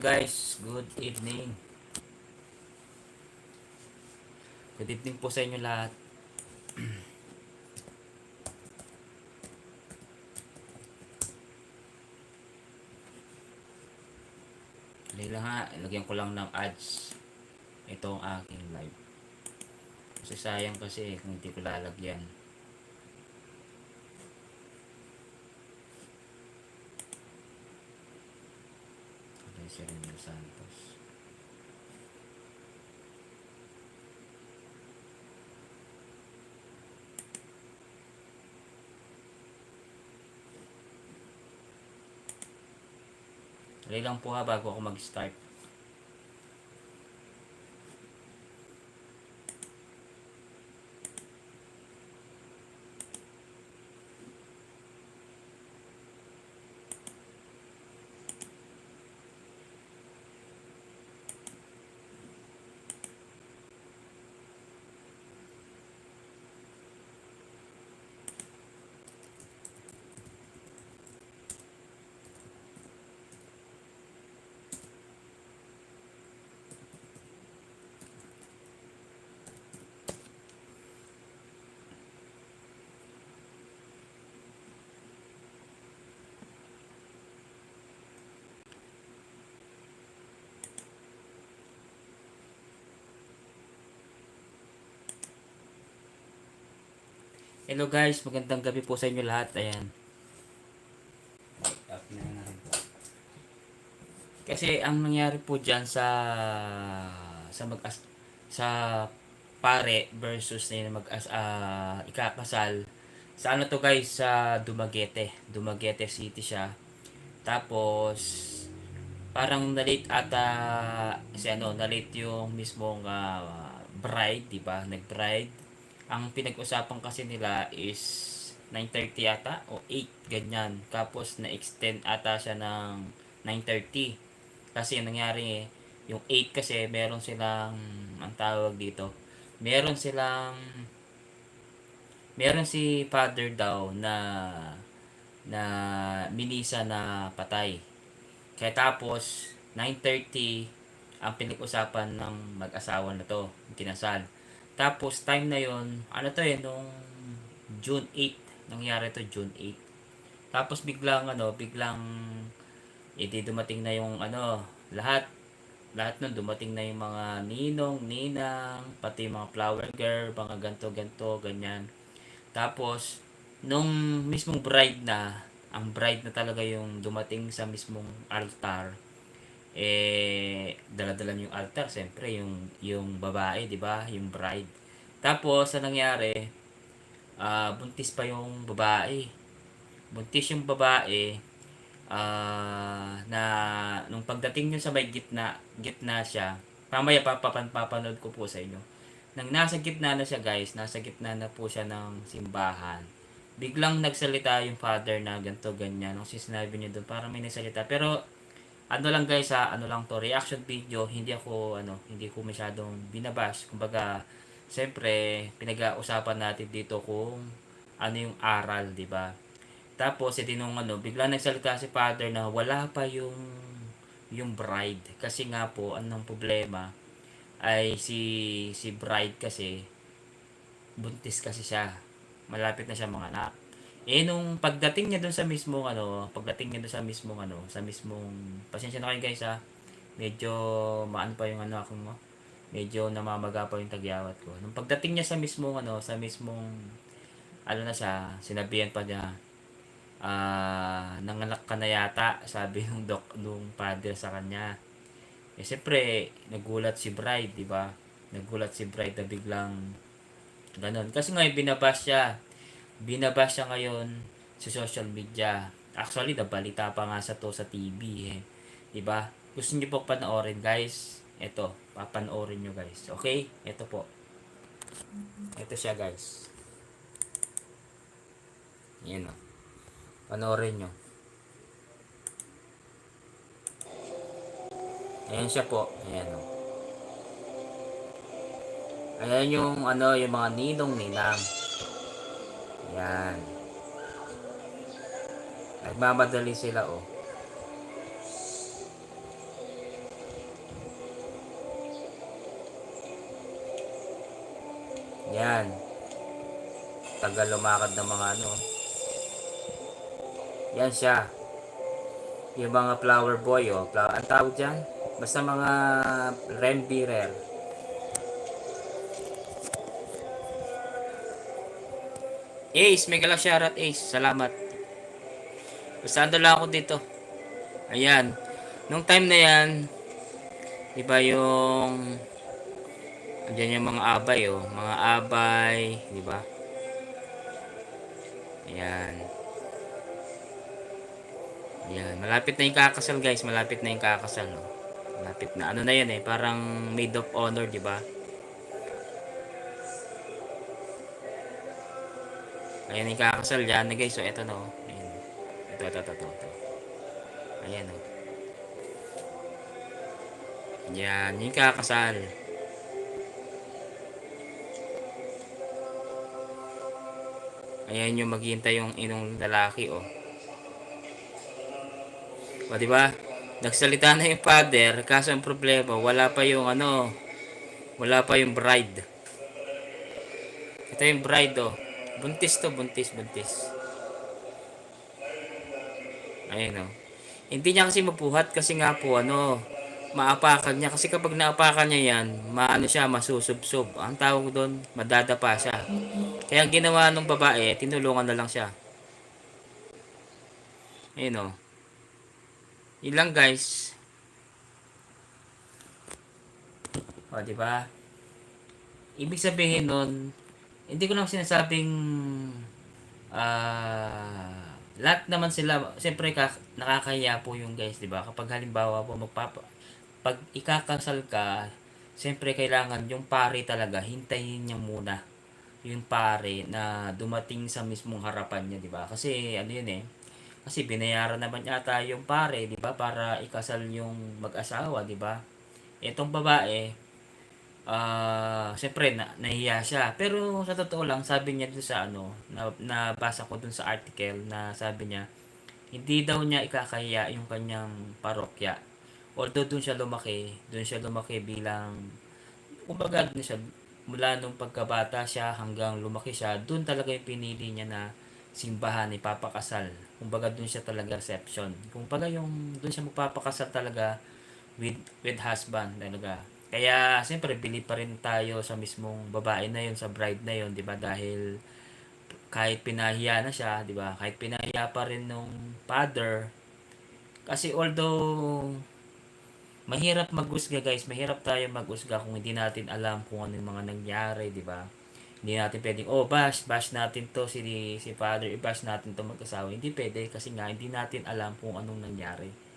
Guys, good evening. Good evening po sa inyo lahat. Dali lang ha, ilagyan ko lang ng ads itong aking live. Kasi sayang kasi kung hindi ko lalagyan. Okay, si Renel Santos. Dali lang po ha bago ako mag-start. Hello guys, magandang gabi po sa inyo lahat. Ayan. Up na rin po. Kasi ang nangyari po diyan sa mag sa pare versus na ikakasal sa ano to guys, sa Dumaguete City siya. Tapos parang na-late ata na-late yung mismong bride, 'di ba? Nag-bride. Ang pinag-usapan kasi nila is 9:30 ata o 8 ganyan. Tapos na-extend ata siya ng 9:30. Kasi yung nangyari yung 8 kasi meron silang ang tawag dito. Meron silang meron si father daw na minisa na patay. Kaya tapos 9:30 ang pinag-usapan ng mag-asawa na to, kinasal. Tapos time na yon, ano to nung June 8 nangyari to, June 8. Tapos biglang dumating na yung lahat nun dumating na yung mga ninong, ninang, pati mga flower girl, mga ganto, ganyan. Tapos nung mismong bride na, ang bride na talaga yung dumating sa mismong altar, dala-dala yung altar, siyempre yung babae, 'di ba? Yung bride. Tapos ang nangyari, buntis pa yung babae. Buntis yung babae, na nung pagdating niya sa may gitna siya. Mamaya papanood ko po sa inyo. Nang nasa gitna na siya guys, nasa gitna na po siya ng simbahan. Biglang nagsalita yung father na ganto ganyan. Nung sinabi niya doon, parang may nagsalita. Pero ano lang guys ano lang to, reaction video, hindi ko masyadong binabash. Kumbaga, siyempre, pinag-uusapan natin dito kung ano yung aral, di ba? Tapos, nung bigla nagsalita si father na wala pa yung bride. Kasi nga po, anong problema ay si bride kasi buntis kasi siya. Malapit na siya mga anak. Nung pagdating niya doon sa mismong sa mismong, pasensya na kayo guys medyo maan pa yung ako mo. Medyo namamaga pa yung tagyawat ko. Nung pagdating niya sa mismong na siya, sinabihan pa niya, nanganak ka na yata, sabi nung father sa kanya. Siyempre, nagulat si bride, di ba? Nagulat si bride na biglang ganon. Kasi ngayon, binabas siya ngayon sa social media. Actually, nabalita pa nga sa TV eh. 'Di ba? Gusto niyo po panoorin, guys? Ito, papanoorin niyo, guys. Okay? Ito po. Ito siya, guys. Yan o. Panoorin niyo. Ayan siya po. Ayan o. Ayan yung mga ninong ninang. Yan. Nagmamadali sila oh. Yan. Tagal lumakad ng mga ano. Yan siya. Yung mga flower boy, oh. Ang tawag dyan? Basta mga rembirer. Ace, mega lang shoutout Ace. Salamat. Basta ando lang ako dito. Ayan. Nung time na yan, di ba yung andyan yung mga abay, oh. Mga abay, di ba? Ayan. Ayan. Malapit na yung kakasal, guys. Malapit na yung kakasal, oh. Malapit na. Ano na yan, eh. Parang maid of honor, di ba? Ayan yung kakasal dyan, na guys. So, eto na, oh. Ayan. Ito. Ayan, oh. Ayan. Yung kakasal. Ayan yung maghihintay yung inong lalaki, oh. O, di ba? Nagsalita na yung father, kaso ang problema, wala pa yung ano, wala pa yung bride. Ito yung bride, oh. Buntis to, buntis. Ayun, oh. Hindi niya kasi mapuhat kasi nga po, ano, maapakan niya. Kasi kapag naapakan niya yan, maano siya, masusubsob. Ang tawag doon, madadapa siya. Kaya ang ginawa ng babae, tinulungan na lang siya. Ayun, oh. Ilang guys. O, di ba? Ibig sabihin nun, hindi ko lang sinasabing lahat naman sila, siyempre nakakahiya po yung guys, di ba? Kapag halimbawa po pag ikakasal ka, siyempre kailangan yung pare talaga, hintayin niya muna yung pare na dumating sa mismong harapan niya, di ba? Kasi ano yun eh, kasi binayaran naman yata yung pare, di ba? Para ikasal yung mag-asawa, di ba? Itong babae, siyempre nahiya siya. Pero sa totoo lang, sabi niya dun sa ano, nabasa ko dun sa article na sabi niya, hindi daw niya ikakahiya yung kanyang parokya. Although dun siya lumaki bilang, kumbaga dun siya, mula nung pagkabata siya hanggang lumaki siya, dun talaga yung pinili niya na simbahan, ipapakasal. Kumbaga dun siya talaga reception. Kumbaga yung dun siya magpapakasal talaga with husband talaga. Kaya siyempre bili pa rin tayo sa mismong babae na yon, sa bride na yon, 'di ba? Dahil kahit pinahiya na siya, 'di ba? Kahit pinahiya pa rin nung father, kasi although mahirap mag-usga guys, mahirap tayo mag-usga kung hindi natin alam kung ano yung mga nangyari, 'di ba? Hindi natin pwedeng, oh, bash natin to si father, i-bash natin to mag-asawa. Hindi pwede kasi nga hindi natin alam kung anong nangyari.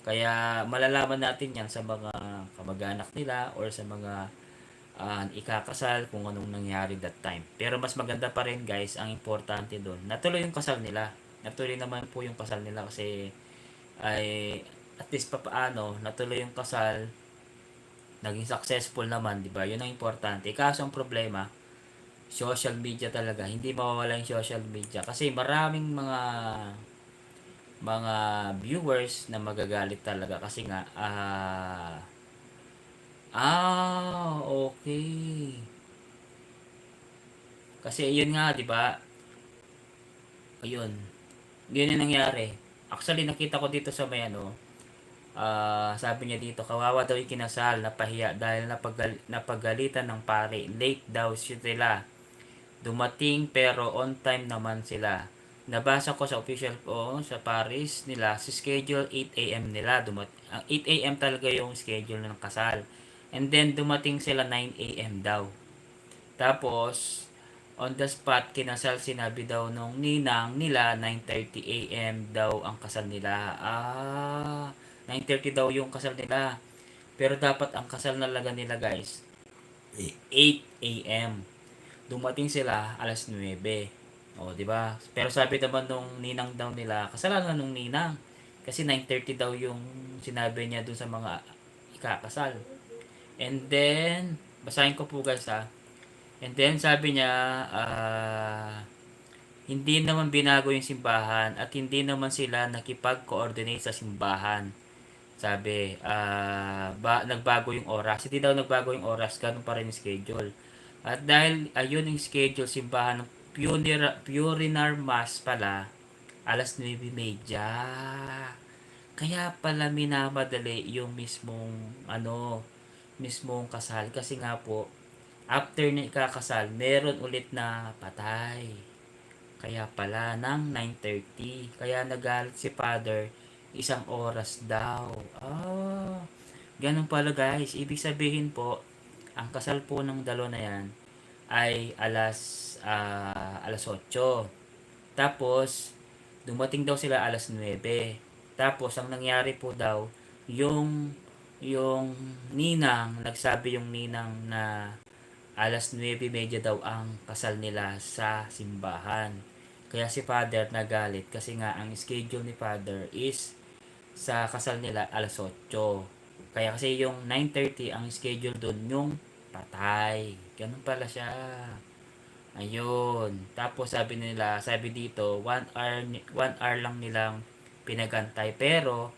Kaya malalaman natin yan sa mga kamag-anak nila or sa mga ikakasal kung anong nangyari that time. Pero mas maganda pa rin guys, ang importante doon, natuloy yung kasal nila. Natuloy naman po yung kasal nila kasi ay at least papaano, natuloy yung kasal, naging successful naman, di ba? Yun ang importante. Kaso ang problema, social media talaga. Hindi mawawala yung social media kasi maraming mga viewers na magagalit talaga kasi nga okay. Kasi yun nga, 'di ba? Ayun. Yun yung nangyari. Actually, nakita ko dito sa may ano, sabi niya dito, kawawa daw yung kinasal, napahiya dahil napagalitan ng pare. Late daw sila. Dumating pero on time naman sila. Nabasa ko sa official ko sa Paris nila, si schedule 8 AM nila. 8 AM talaga yung schedule ng kasal. And then dumating sila 9 AM daw. Tapos on the spot kinasal, sinabi daw nung ninang nila 9:30 AM daw ang kasal nila. 9:30 daw yung kasal nila. Pero dapat ang kasal talaga nila guys 8 AM. Dumating sila alas 9. O, di ba? Pero sabi naman nung ninang daw nila, kasalanan nung ninang. Kasi 9:30 daw yung sinabi niya dun sa mga ikakasal. And then, basahin ko po guys ha. And then sabi niya, hindi naman binago yung simbahan at hindi naman sila nakipag-coordinate sa simbahan. Sabi, nagbago yung oras. Hindi daw nagbago yung oras, ganun pa rin yung schedule. At dahil ayun yung schedule simbahan ng Purinar Mass pala, alas 9:30. Kaya pala minamadali yung mismong kasal. Kasi nga po, after na ikakasal, meron ulit na patay. Kaya pala, ng 9:30. Kaya nagalit si Father, 1 oras daw. Ganun pala guys. Ibig sabihin po, ang kasal po ng dalawa na yan ay alas 8. Tapos, dumating daw sila alas 9. Tapos, ang nangyari po daw, yung ninang, nagsabi yung ninang na alas 9:30 daw ang kasal nila sa simbahan. Kaya si Father nagalit kasi nga ang schedule ni Father is sa kasal nila alas 8. Kaya kasi yung 9:30 ang schedule doon yung patay. Ganun pala siya. Ayun. Tapos sabi dito, 1 hour lang nilang pinagantay. Pero,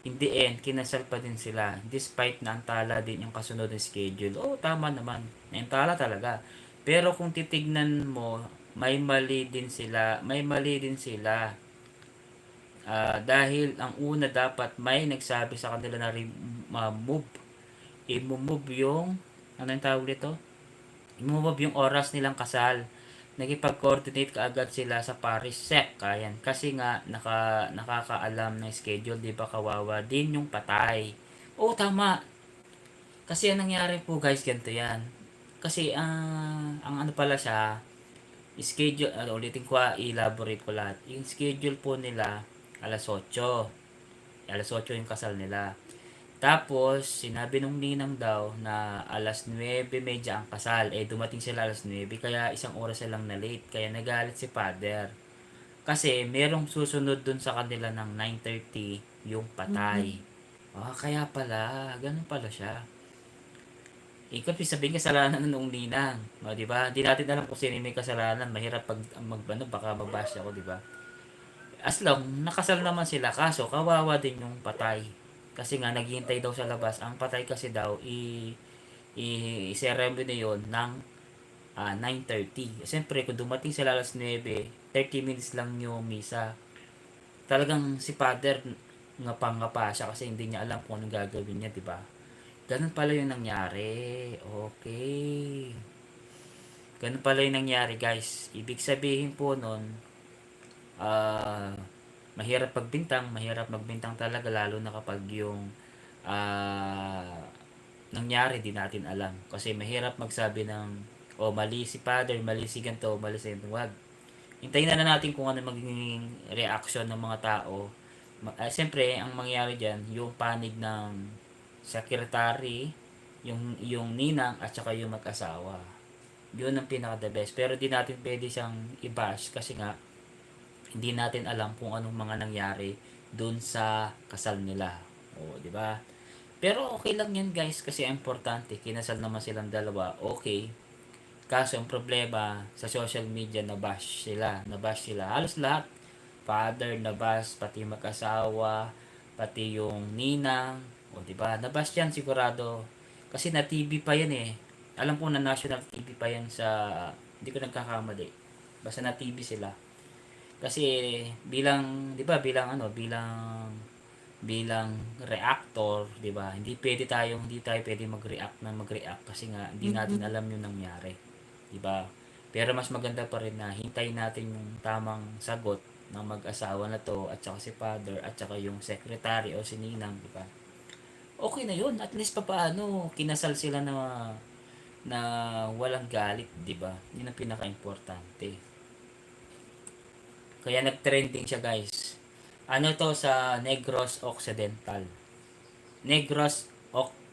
in the end, kinasal pa din sila. Despite na antala din yung kasunod ng schedule. Oh, tama naman. Naantala talaga. Pero kung titignan mo, may mali din sila. Dahil ang una dapat may nagsabi sa kanila na i-move yung, ano yung tawag dito? I-move yung oras nilang kasal. Nakipag-coordinate kaagad sila sa parish sec. Kayan. Kasi nga, nakakaalam ng schedule, di ba kawawa din yung patay. Oo, tama. Kasi ang nangyari po guys, ganito yan. Kasi, ang ano pala siya, schedule, ulitin ko, elaborate ko lahat. Yung schedule po nila, alas 8. Alas 8 yung kasal nila. Tapos, sinabi nung ninang daw na alas 9:30 ang kasal. Dumating sila alas 9, kaya 1 oras silang na late. Kaya nagalit si Father. Kasi, merong susunod dun sa kanila ng 9:30 yung patay. Kaya pala. Ganun pala siya. Ikot, sabihin kasalanan nung ninang. Di ba? Di natin alam kung sino may kasalanan. Mahirap pag baka mabash ako, di ba? As long, nakasal naman sila. Kaso, kawawa din yung patay. Kasi nga, naghihintay daw sa labas. Ang patay kasi daw, i-ceremony yun ng 9:30. Siyempre, kung dumating sila alas 9, 30 minutes lang yung misa. Talagang si Father nga pa siya kasi hindi niya alam kung anong gagawin niya, di ba? Ganun pala yung nangyari. Okay. Ganun pala yung nangyari, guys. Ibig sabihin po nun, mahirap magbintang talaga, lalo na kapag yung nangyari di natin alam. Kasi mahirap magsabi ng mali si Father, mali si ganito, mali si ganito. Wag. Hintayin na natin kung ano magiging reaction ng mga tao. Siyempre, ang mangyayari dyan, yung panig ng secretary, yung ninang at saka yung mag-asawa. Yun ang pinaka the best. Pero di natin pwede siyang i-bash kasi nga hindi natin alam kung anong mga nangyari doon sa kasal nila. Di ba? Pero okay lang 'yan, guys, kasi importante kinasal naman silang dalawa. Okay. Kaso ang problema sa social media nabash sila. Halos lahat. Father nabash, pati mag-asawa, pati yung ninang, di ba? Nabash 'yan sigurado. Kasi na TV pa 'yan eh. Alam ko na national TV pa 'yan sa, hindi ko nagkakamali. Basta na TV sila. Kasi bilang, 'di ba, bilang reactor, 'di ba? Hindi tayo pwede mag-react kasi nga hindi natin alam yung nangyari, 'di ba? Pero mas maganda pa rin na hintayin natin yung tamang sagot ng mag-asawa na to at saka si Father at saka yung secretary o si Ninang, 'di ba? Okay na 'yun. At least papaano kinasal sila na walang galit, 'di ba? 'Yun ang pinaka-importante. Kaya nag-trending siya, guys. Ano to sa Negros Occidental. Negros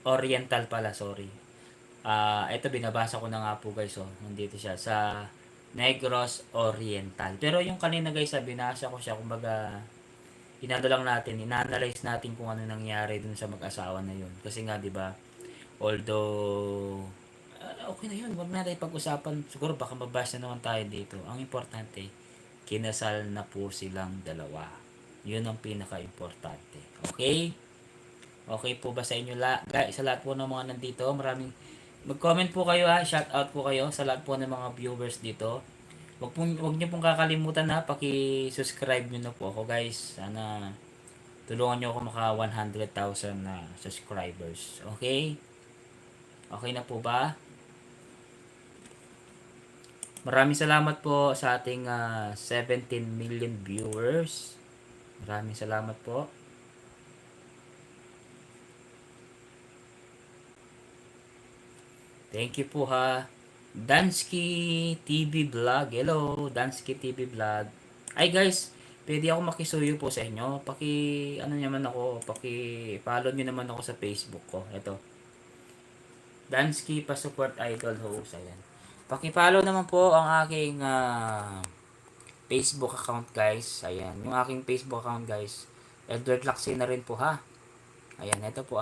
Oriental pala, sorry. Ito binabasa ko na nga po, guys, nandito siya sa Negros Oriental. Pero yung kanina, guys, binasa ko siya, kumbaga ina-analyze natin kung ano nangyari dun sa mag-asawa na yun. Kasi nga, 'di ba? Although okay na yun, wag na tayo pag-usapan. Siguro baka mabash na naman tayo dito. Ang importante, kinasal na po silang dalawa. Yun ang pinaka-importante. Okay? Okay po ba sa inyo guys, sa lahat po ng mga nandito? Maraming Mag-comment po kayo ha, shout out po kayo sa lahat po ng mga viewers dito. Wag niyo pong kakalimutan na paki-subscribe niyo na po ako guys. Sana tulungan niyo ako maka 100,000 na subscribers. Okay? Okay na po ba? Maraming salamat po sa ating 17 million viewers. Maraming salamat po. Thank you po ha. Dansky TV Vlog. Hello, Dansky TV Vlog. Ay guys, pwede ako makisuyo po sa inyo. Ano naman ako, follow niyo naman ako sa Facebook ko. Ito. Dansky pa-support idol host. Ayan. Paki-follow naman po ang aking Facebook account guys. Ayan, yung aking Facebook account guys. Edward Laksina rin po ha. Ayan, ito po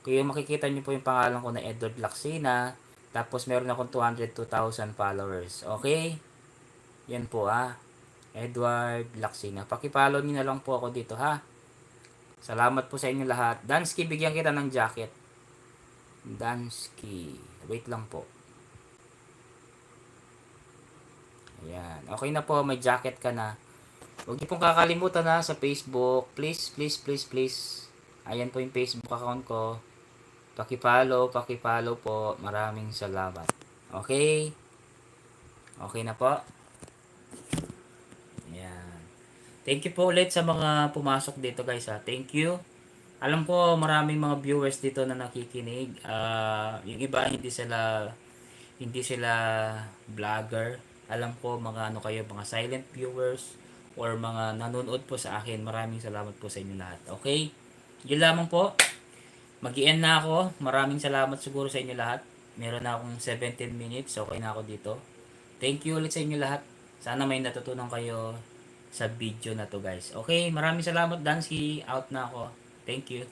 kung makikita niyo po yung pangalan ko na Edward Laksina. Tapos meron akong 202,000 followers. Okay? Yan po Edward Laksina. Paki-follow niyo na lang po ako dito ha. Salamat po sa inyo lahat. Dansky, bigyan kita ng jacket. Dansky. Wait lang po. Ayan. Okay na po, may jacket ka na. Huwag niyo pong kakalimutan sa Facebook. Please, please, please, please. Ayan po yung Facebook account ko. Paki-follow po. Maraming salamat. Okay? Okay na po. Ayan. Thank you po ulit sa mga pumasok dito guys Thank you. Alam ko maraming mga viewers dito na nakikinig. Yung iba hindi sila vlogger. Alam ko mga kayo, mga silent viewers or mga nanonood po sa akin. Maraming salamat po sa inyo lahat. Okay? Yun lamang po. Mag-i-end na ako. Maraming salamat siguro sa inyo lahat. Meron na akong 17 minutes. Okay na ako dito. Thank you ulit sa inyo lahat. Sana may natutunan kayo sa video na to guys. Okay? Maraming salamat Dansky. Out na ako. Thank you.